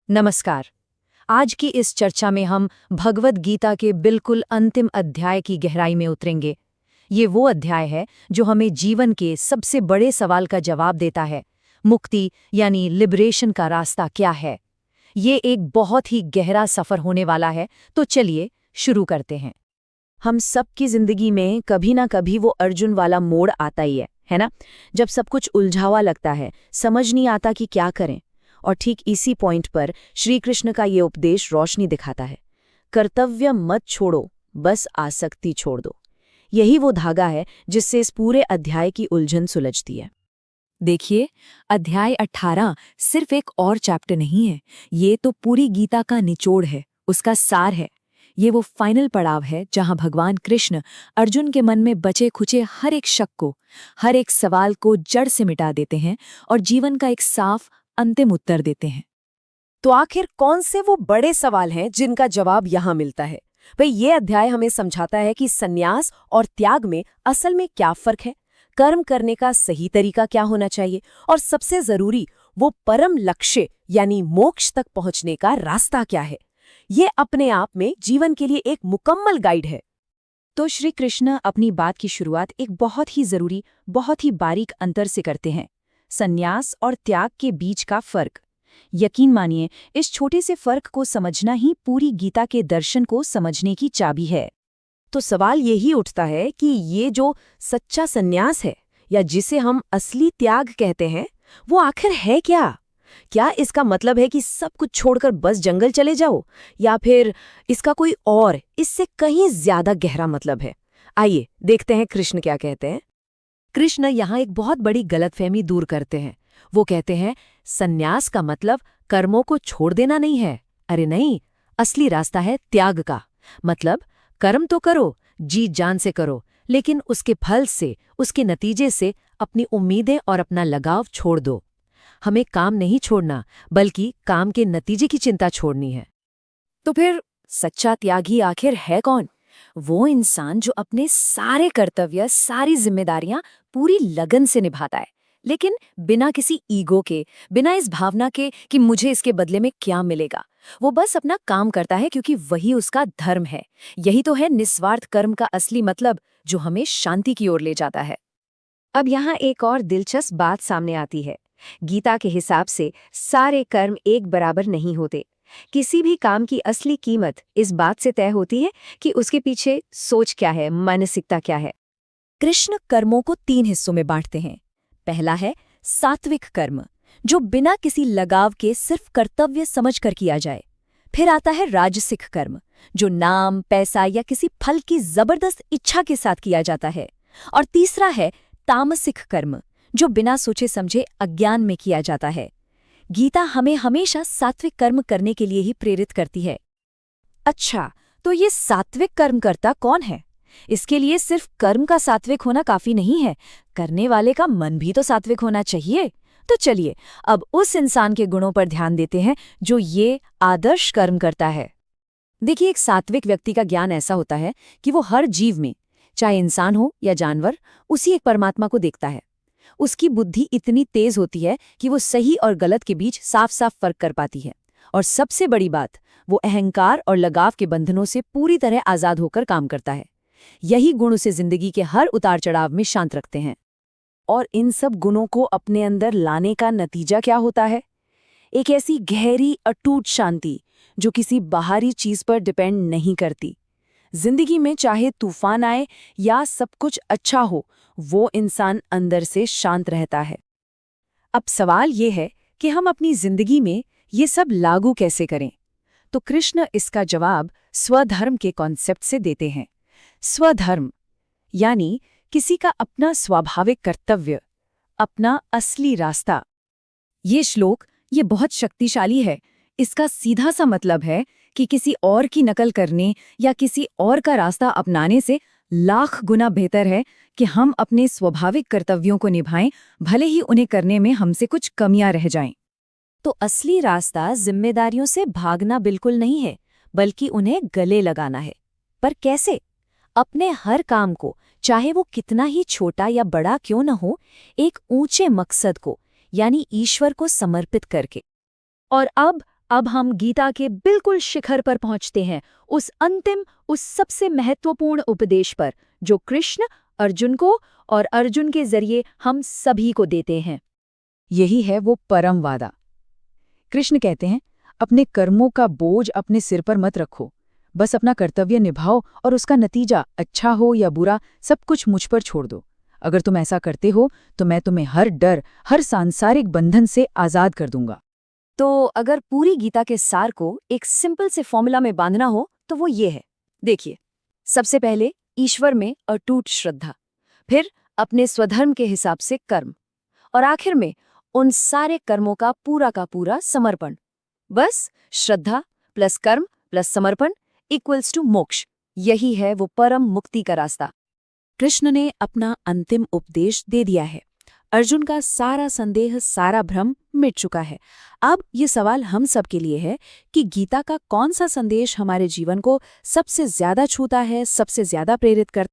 नमस्कार। आज की इस चर्चा में हम भगवद गीता के बिल्कुल अंतिम अध्याय की गहराई में उतरेंगे। ये वो अध्याय है जो हमें जीवन के सबसे बड़े सवाल का जवाब देता है, मुक्ति यानी लिबरेशन का रास्ता क्या है। ये एक बहुत ही गहरा सफ़र होने वाला है, तो चलिए शुरू करते हैं। हम सबकी जिंदगी में कभी ना कभी वो अर्जुन वाला मोड़ आता ही है ना? जब सब कुछ उलझावा लगता है, समझ नहीं आता कि क्या करें। और ठीक इसी पॉइंट पर श्री कृष्ण का ये उपदेश रोशनी दिखाता है। कर्तव्य मत छोड़ो, बस आसक्ति छोड़ दो। यही वो धागा है जिससे इस पूरे अध्याय की उलझन सुलझती है। देखिए, अध्याय 18 सिर्फ एक और चैप्टर नहीं है, ये तो पूरी गीता का निचोड़ है, उसका सार है। ये वो फाइनल पड़ाव है जहां भगवान कृष्ण अर्जुन के मन में बचे खुचे हर एक शक को, हर एक सवाल को जड़ से मिटा देते हैं और जीवन का एक साफ अंतिम उत्तर देते हैं। तो आखिर कौन से वो बड़े सवाल हैं जिनका जवाब यहाँ मिलता है? भाई, ये अध्याय हमें समझाता है कि सन्यास और त्याग में असल में क्या फर्क है, कर्म करने का सही तरीका क्या होना चाहिए, और सबसे जरूरी वो परम लक्ष्य यानी मोक्ष तक पहुंचने का रास्ता क्या है। ये अपने आप में जीवन के लिए एक मुकम्मल गाइड है। तो श्री कृष्ण अपनी बात की शुरुआत एक बहुत ही जरूरी, बहुत ही बारीक अंतर से करते हैं, सन्यास और त्याग के बीच का फर्क। यकीन मानिए, इस छोटे से फर्क को समझना ही पूरी गीता के दर्शन को समझने की चाबी है। तो सवाल यही उठता है कि ये जो सच्चा सन्यास है, या जिसे हम असली त्याग कहते हैं, वो आखिर है क्या? क्या इसका मतलब है कि सब कुछ छोड़कर बस जंगल चले जाओ, या फिर इसका कोई और इससे कहीं ज्यादा गहरा मतलब है? आइए देखते हैं कृष्ण क्या कहते हैं। कृष्ण यहाँ एक बहुत बड़ी गलतफहमी दूर करते हैं। वो कहते हैं, सन्यास का मतलब कर्मों को छोड़ देना नहीं है। अरे नहीं, असली रास्ता है त्याग का। मतलब कर्म तो करो, जी जान से करो, लेकिन उसके फल से, उसके नतीजे से अपनी उम्मीदें और अपना लगाव छोड़ दो। हमें काम नहीं छोड़ना, बल्कि काम के नतीजे की चिंता छोड़नी है। तो फिर सच्चा त्यागी आखिर है कौन? वो इंसान जो अपने सारे कर्तव्य, सारी जिम्मेदारियां पूरी लगन से निभाता है, लेकिन बिना किसी ईगो के, बिना इस भावना के कि मुझे इसके बदले में क्या मिलेगा। वो बस अपना काम करता है क्योंकि वही उसका धर्म है। यही तो है निस्वार्थ कर्म का असली मतलब, जो हमें शांति की ओर ले जाता है। अब यहाँ एक और दिलचस्प बात सामने आती है। गीता के हिसाब से सारे कर्म एक बराबर नहीं होते। किसी भी काम की असली कीमत इस बात से तय होती है कि उसके पीछे सोच क्या है, मानसिकता क्या है। कृष्ण कर्मों को 3 हिस्सों में बांटते हैं। पहला है सात्विक कर्म, जो बिना किसी लगाव के सिर्फ कर्तव्य समझकर किया जाए। फिर आता है राजसिक कर्म, जो नाम, पैसा या किसी फल की जबरदस्त इच्छा के साथ किया जाता है। और तीसरा है तामसिक कर्म, जो बिना सोचे समझे अज्ञान में किया जाता है। गीता हमें हमेशा सात्विक कर्म करने के लिए ही प्रेरित करती है। अच्छा, तो ये सात्विक कर्मकर्ता कौन है? इसके लिए सिर्फ कर्म का सात्विक होना काफी नहीं है, करने वाले का मन भी तो सात्विक होना चाहिए। तो चलिए अब उस इंसान के गुणों पर ध्यान देते हैं जो ये आदर्श कर्म करता है। देखिए, एक सात्विक व्यक्ति का ज्ञान ऐसा होता है कि वो हर जीव में, चाहे इंसान हो या जानवर, उसी एक परमात्मा को देखता है। उसकी बुद्धि इतनी तेज होती है कि वो सही और गलत के बीच साफ साफ फर्क कर पाती है। और सबसे बड़ी बात, वो अहंकार और लगाव के बंधनों से पूरी तरह आजाद होकर काम करता है। यही गुण उसे जिंदगी के हर उतार चढ़ाव में शांत रखते हैं। और इन सब गुणों को अपने अंदर लाने का नतीजा क्या होता है? एक ऐसी गहरी अटूट शांति जो किसी बाहरी चीज पर डिपेंड नहीं करती। जिंदगी में चाहे तूफान आए या सब कुछ अच्छा हो, वो इंसान अंदर से शांत रहता है। अब सवाल ये है कि हम अपनी जिंदगी में ये सब लागू कैसे करें? तो कृष्ण इसका जवाब स्वधर्म के कॉन्सेप्ट से देते हैं। स्वधर्म यानी किसी का अपना स्वाभाविक कर्तव्य, अपना असली रास्ता। ये श्लोक ये बहुत शक्तिशाली है। इसका सीधा सा मतलब है कि किसी और की नकल करने या किसी और का रास्ता अपनाने से लाख गुना बेहतर है कि हम अपने स्वाभाविक कर्तव्यों को निभाएं, भले ही उन्हें करने में हमसे कुछ कमियां रह जाएं। तो असली रास्ता जिम्मेदारियों से भागना बिल्कुल नहीं है, बल्कि उन्हें गले लगाना है। पर कैसे? अपने हर काम को, चाहे वो कितना ही छोटा या बड़ा क्यों न हो, एक ऊंचे मकसद को यानी ईश्वर को समर्पित करके। और अब अब हम गीता के बिल्कुल शिखर पर पहुंचते हैं, उस अंतिम, उस सबसे महत्वपूर्ण उपदेश पर, जो कृष्ण अर्जुन को और अर्जुन के जरिए हम सभी को देते हैं। यही है वो परम वादा। कृष्ण कहते हैं, अपने कर्मों का बोझ अपने सिर पर मत रखो, बस अपना कर्तव्य निभाओ और उसका नतीजा अच्छा हो या बुरा सब कुछ मुझ पर छोड़ दो। अगर तुम ऐसा करते हो तो मैं तुम्हें हर डर, हर सांसारिक बंधन से आजाद कर दूंगा। तो अगर पूरी गीता के सार को एक सिंपल से फॉर्मूला में बांधना हो तो वो ये है। देखिए, सबसे पहले ईश्वर में अटूट श्रद्धा, फिर अपने स्वधर्म के हिसाब से कर्म, और आखिर में उन सारे कर्मों का पूरा समर्पण। बस श्रद्धा प्लस कर्म प्लस समर्पण इक्वल्स टू मोक्ष। यही है वो परम मुक्ति का रास्ता। कृष्ण ने अपना अंतिम उपदेश दे दिया है। अर्जुन का सारा संदेह, सारा भ्रम मिट चुका है। अब ये सवाल हम सब के लिए है कि गीता का कौन सा संदेश हमारे जीवन को सबसे ज्यादा छूता है, सबसे ज्यादा प्रेरित करता है।